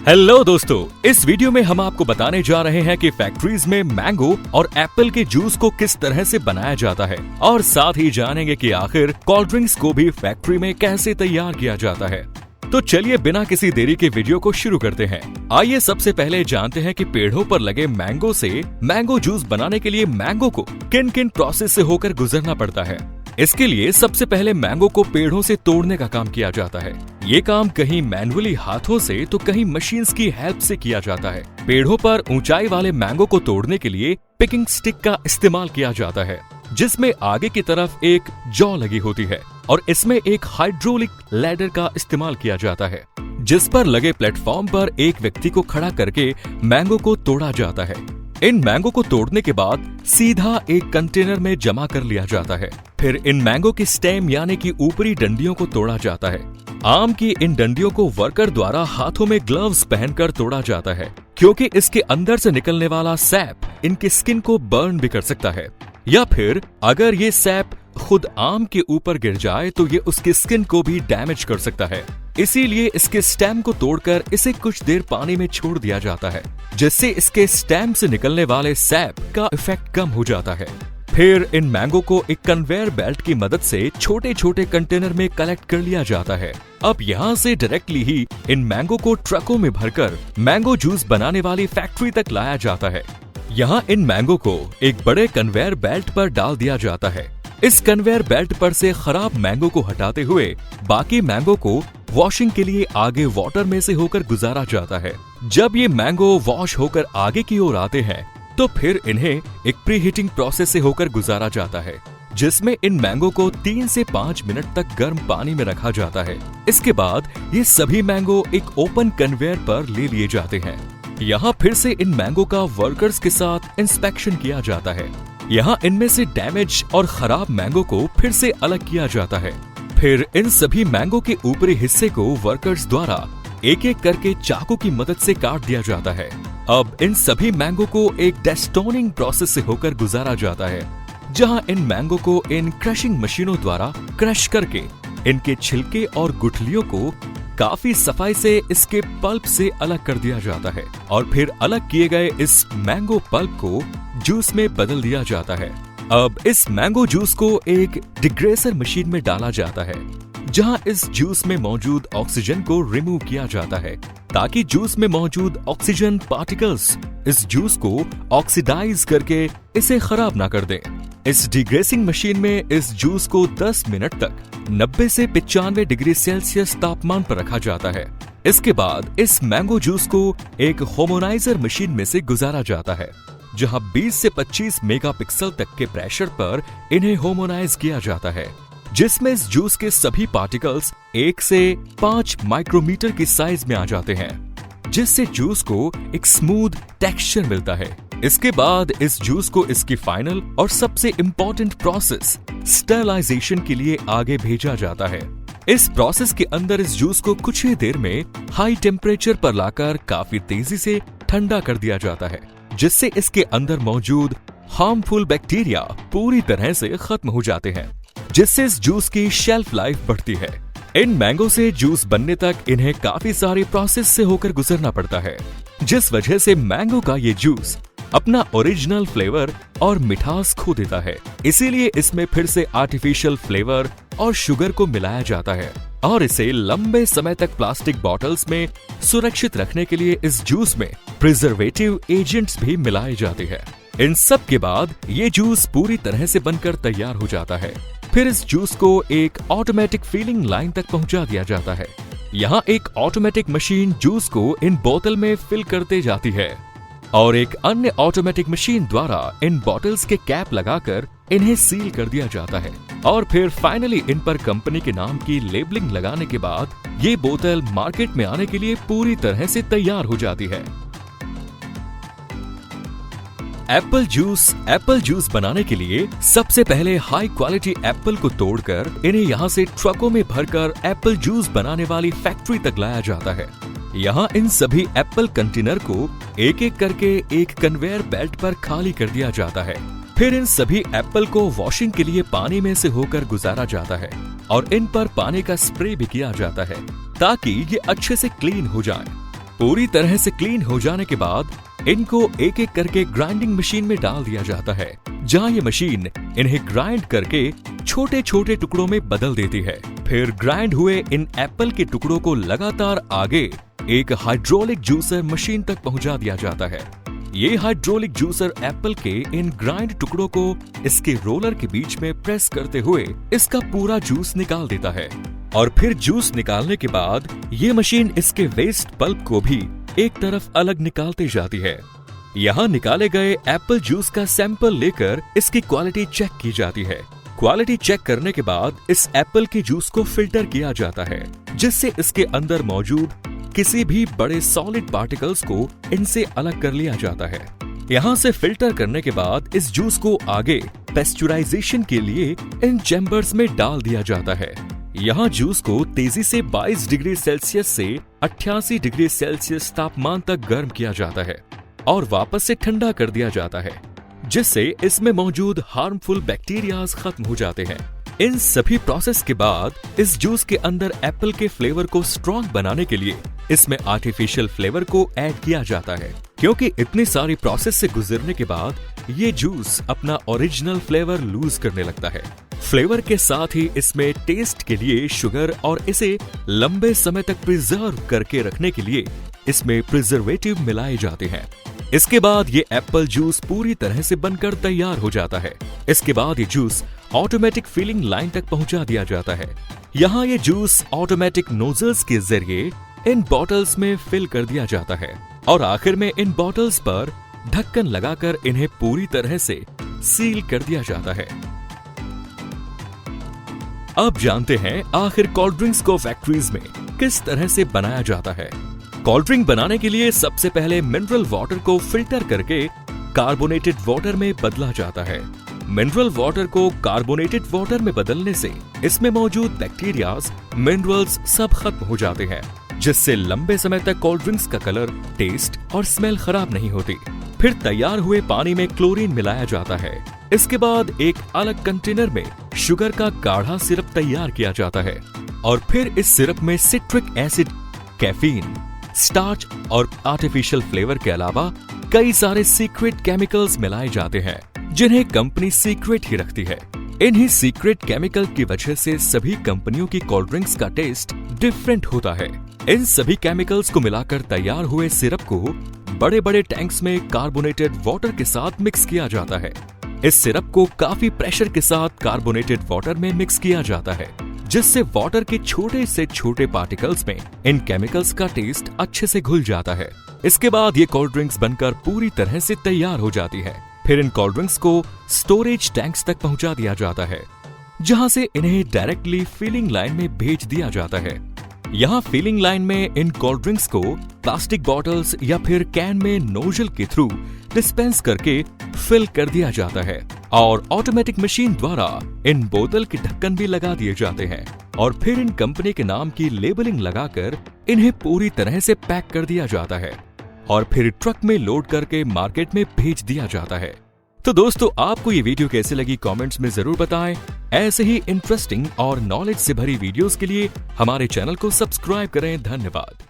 Hello दोस्तों, इस video में हम आपको बताने जा रहे हैं कि फैक्ट्रीज में मैंगो और एप्पल के जूस को किस तरह से बनाया जाता है और साथ ही जानेंगे कि आखिर कोल्ड ड्रिंक्स को भी फैक्ट्री में कैसे तैयार किया जाता है। तो चलिए बिना किसी देरी के वीडियो को शुरू करते हैं। आइए सबसे पहले जानते हैं कि पेड़ों पर लगे मैंगो से मैंगो जूस बनाने के लिए मैंगो को किन किन प्रोसेस से होकर गुजरना पड़ता है। इसके लिए सबसे पहले मैंगो को पेड़ों से तोड़ने का काम किया जाता है। ये काम कहीं मैनुअली हाथों से तो कहीं मशीन्स की हेल्प से किया जाता है। पेड़ों पर ऊंचाई वाले मैंगो को तोड़ने के लिए पिकिंग स्टिक का इस्तेमाल किया जाता है, जिसमें आगे की तरफ एक जॉ लगी होती है और इसमें एक हाइड्रोलिक लैडर का इस्तेमाल किया जाता है, जिस पर लगे प्लेटफॉर्म पर एक व्यक्ति को खड़ा करके मैंगो को तोड़ा जाता है। इन मैंगो को तोड़ने के बाद सीधा एक कंटेनर में जमा कर लिया जाता है। फिर इन मैंगो की स्टेम यानी कि ऊपरी डंडियों को तोड़ा जाता है। आम की इन डंडियों को वर्कर द्वारा हाथों में ग्लव्स पहनकर तोड़ा जाता है, क्योंकि इसके अंदर से निकलने वाला सैप इनकी स्किन को बर्न भी कर सकता है, या फिर अगर ये सैप खुद आम के ऊपर गिर जाए तो ये उसकी स्किन को भी डैमेज कर सकता है। इसीलिए इसके स्टेम को तोड़कर इसे कुछ देर पानी में छोड़ दिया जाता है, जिससे इसके स्टेम से निकलने वाले सैप का इफेक्ट कम हो जाता है। फिर इन मैंगो को एक कन्वेयर बेल्ट की मदद से छोटे छोटे कंटेनर में कलेक्ट कर लिया जाता है। अब यहाँ से डायरेक्टली ही इन मैंगो को ट्रकों में भरकर मैंगो जूस बनाने वाली फैक्ट्री तक लाया जाता है। यहाँ इन मैंगो को एक बड़े कन्वेयर बेल्ट पर डाल दिया जाता है। इस कन्वेयर बेल्ट पर से खराब मैंगो को हटाते हुए बाकी मैंगो को वॉशिंग के लिए आगे वाटर में से होकर गुजारा जाता है। जब ये मैंगो वॉश होकर आगे की ओर आते हैं तो फिर इन्हें एक प्री हीटिंग प्रोसेस से होकर गुजारा जाता है, जिसमें इन मैंगो को 3 से 5 मिनट तक गर्म पानी में रखा जाता है। इसके बाद ये सभी मैंगो एक ओपन कन्वेयर पर ले लिए जाते हैं। यहाँ फिर से इन मैंगो का वर्कर्स के साथ इंस्पेक्शन किया जाता है। यहाँ इनमें से डैमेज और खराब मैंगो को फिर से अलग किया जाता है। फिर इन सभी मैंगो के ऊपरी हिस्से को वर्कर्स द्वारा एक एक करके चाकू की मदद से काट दिया जाता है। अब इन सभी मैंगो को एक डेस्टोनिंग प्रोसेस से होकर गुजारा जाता है, जहां इन मैंगो को इन क्रशिंग मशीनों द्वारा क्रश करके इनके छिलके और गुठलियों को काफी सफाई से इसके पल्प से अलग कर दिया जाता है और फिर अलग किए गए इस मैंगो पल्प को जूस में बदल दिया जाता है। अब इस मैंगो जूस को एक डिग्रेसर मशीन में डाला जाता है, जहां इस जूस में मौजूद ऑक्सीजन को रिमूव किया जाता है, ताकि जूस में मौजूद ऑक्सीजन पार्टिकल्स इस जूस को ऑक्सीडाइज करके इसे खराब ना कर दें। इस डिग्रेसिंग मशीन में इस जूस को 10 मिनट तक 90 से 95 डिग्री सेल्सियस तापमान पर रखा जाता है। इसके बाद इस मैंगो जूस को एक होमोनाइजर मशीन में से गुजारा जाता है, जहां 20 से 25 मेगापिक्सल तक के प्रेशर पर इन्हें होमोनाइज किया जाता है, जिसमें इस जूस के सभी पार्टिकल्स 1 से 5 माइक्रोमीटर की साइज में आ जाते हैं, जिससे जूस को एक स्मूथ टेक्सचर मिलता है। इसके बाद इस जूस को इसकी फाइनल और सबसे इम्पोर्टेंट प्रोसेस स्टरलाइजेशन के लिए आगे भेजा जाता है। इस प्रोसेस के अंदर इस जूस को कुछ ही देर में हाई टेम्परेचर पर लाकर काफी तेजी से ठंडा कर दिया जाता है, जिससे इसके अंदर मौजूद हार्मफुल बैक्टीरिया पूरी तरह से खत्म हो जाते हैं, जिससे इस जूस की शेल्फ लाइफ बढ़ती है। इन मैंगो से जूस बनने तक इन्हें काफी सारी प्रोसेस से होकर गुजरना पड़ता है, जिस वजह से मैंगो का ये जूस अपना ओरिजिनल फ्लेवर और मिठास खो देता है। इसीलिए इसमें फिर से आर्टिफिशियल फ्लेवर और शुगर को मिलाया जाता है और इसे लंबे समय तक प्लास्टिक बॉटल्स में सुरक्षित रखने के लिए इस जूस में प्रिजर्वेटिव एजेंट्स भी मिलाए जाते हैं। इन सब के बाद ये जूस पूरी तरह से बनकर तैयार हो जाता है। फिर इस जूस को एक ऑटोमेटिक फिलिंग लाइन तक पहुंचा दिया जाता है। यहाँ एक ऑटोमेटिक मशीन जूस को इन बोतल में फिल करते जाती है और एक अन्य ऑटोमेटिक मशीन द्वारा इन बॉटल्स के कैप लगाकर इन्हें सील कर दिया जाता है और फिर फाइनली इन पर कंपनी के नाम की लेबलिंग लगाने के बाद ये बोतल मार्केट में आने के लिए पूरी तरह से तैयार हो जाती है। एप्पल जूस बनाने के लिए सबसे पहले हाई क्वालिटी एप्पल को तोड़कर इन्हें यहाँ से ट्रकों में भरकर एप्पल जूस बनाने वाली फैक्ट्री तक लाया जाता है। यहाँ इन सभी एप्पल कंटेनर को एक एक करके एक कन्वेयर बेल्ट पर खाली कर दिया जाता है। फिर इन सभी एप्पल को वॉशिंग के लिए पानी में से होकर गुजारा जाता है और इन पर पानी का स्प्रे भी किया जाता है ताकि ये अच्छे से क्लीन हो जाएं। पूरी तरह से क्लीन हो जाने के बाद इनको एक एक करके ग्राइंडिंग मशीन में डाल दिया जाता है, जहां ये मशीन इन्हें ग्राइंड करके छोटे छोटे टुकड़ों में बदल देती है। फिर ग्राइंड हुए इन एप्पल के टुकड़ों को लगातार आगे एक हाइड्रोलिक जूसर मशीन तक पहुंचा दिया जाता है। ये हाइड्रोलिक जूसर एप्पल के इन ग्राइंड टुकड़ों को इसके रोलर के बीच में प्रेस करते हुए इसका पूरा जूस निकाल देता है। और फिर जूस निकालने के बाद ये मशीन इसके वेस्ट पल्प को भी एक तरफ अलग निकालती जाती है। यहाँ निकाले गए एप्पल जूस का सैंपल लेकर इसकी क्वालिटी चेक की जाती है। क्वालिटी चेक करने के बाद इस एप्पल के जूस को फिल्टर किया जाता है, जिससे इसके अंदर मौजूद किसी भी बड़े सॉलिड पार्टिकल्स को इनसे अलग कर लिया जाता है। यहाँ से फिल्टर करने के बाद इस जूस को आगे पेस्चुराइजेशन के लिए इन चैम्बर्स में डाल दिया जाता है। यहाँ जूस को तेजी से 22 डिग्री सेल्सियस से 88 डिग्री सेल्सियस तापमान तक गर्म किया जाता है और वापस से ठंडा कर दिया जाता है, जिससे इसमें मौजूद हार्मफुल बैक्टीरियाज खत्म हो जाते हैं। इन सभी प्रोसेस के बाद इस जूस के अंदर एप्पल के फ्लेवर को स्ट्रॉन्ग बनाने के लिए इसमें आर्टिफिशियल फ्लेवर को ऐड किया जाता है, क्योंकि इतनी सारी प्रोसेस से गुजरने के बाद ये जूस अपना ओरिजिनल फ्लेवर लूज करने लगता है। फ्लेवर के साथ ही इसमें टेस्ट के लिए शुगर और इसे लंबे समय तक प्रिजर्व करके रखने के लिए इसमें प्रिजर्वेटिव मिलाए जाते हैं। इसके बाद ये एप्पल जूस पूरी तरह से बनकर तैयार हो जाता है। इसके बाद ये जूस ऑटोमेटिक फिलिंग लाइन तक पहुंचा दिया जाता है। यहाँ ये जूस ऑटोमेटिक नोजल्स के जरिए इन बॉटल्स में फिल कर दिया जाता है और आखिर में इन बॉटल्स पर ढक्कन लगाकर इन्हें पूरी तरह से सील कर दिया जाता है। अब जानते हैं आखिर कोल्ड ड्रिंक्स को फैक्ट्रीज में किस तरह से बनाया जाता है। कोल्ड ड्रिंक बनाने के लिए सबसे पहले मिनरल वाटर को फिल्टर करके कार्बोनेटेड वाटर में बदला जाता है। मिनरल वाटर को कार्बोनेटेड वाटर में बदलने से इसमें मौजूद बैक्टीरियाज, मिनरल्स सब खत्म हो जाते हैं, जिससे लंबे समय तक कोल्ड ड्रिंक्स का कलर, टेस्ट और स्मेल खराब नहीं होती। फिर तैयार हुए पानी में क्लोरीन मिलाया जाता है। इसके बाद एक अलग कंटेनर में शुगर का गाढ़ा सिरप तैयार किया जाता है और फिर इस सिरप में सिट्रिक एसिड, कैफीन, स्टार्च और आर्टिफिशियल फ्लेवर के अलावा कई सारे सीक्रेट केमिकल्स मिलाए जाते हैं, जिन्हें कंपनी सीक्रेट ही रखती है। इन्हीं सीक्रेट केमिकल की वजह से सभी कंपनियों की कोल्ड ड्रिंक्स का टेस्ट डिफरेंट होता है। इन सभी केमिकल्स को मिलाकर तैयार हुए सिरप को बड़े बड़े टैंक्स में कार्बोनेटेड वाटर के साथ मिक्स किया जाता है। इस सिरप को काफी प्रेशर के साथ कार्बोनेटेड वाटर में मिक्स किया जाता है, जिससे वाटर के छोटे से छोटे पार्टिकल्स में इन केमिकल्स का टेस्ट अच्छे से घुल जाता है। इसके बाद ये कोल्ड ड्रिंक्स बनकर पूरी तरह से तैयार हो जाती है। फिर इन कोल्ड ड्रिंक्स को स्टोरेज टैंक्स तक पहुंचा दिया जाता है, जहां से इन्हें डायरेक्टली फिलिंग लाइन में भेज दिया जाता है। यहाँ फिलिंग लाइन में इन कोल्ड ड्रिंक्स को प्लास्टिक बॉटल्स या फिर कैन में नोजल के थ्रू डिस्पेंस करके फिल कर दिया जाता है और ऑटोमेटिक मशीन द्वारा इन बोतल के ढक्कन भी लगा दिए जाते हैं और फिर इन कंपनी के नाम की लेबलिंग लगाकर इन्हें पूरी तरह से पैक कर दिया जाता है और फिर ट्रक में लोड करके मार्केट में भेज दिया जाता है। तो दोस्तों, आपको ये वीडियो कैसे लगी कमेंट्स में जरूर बताएं। ऐसे ही इंटरेस्टिंग और नॉलेज से भरी वीडियोस के लिए हमारे चैनल को सब्सक्राइब करें। धन्यवाद।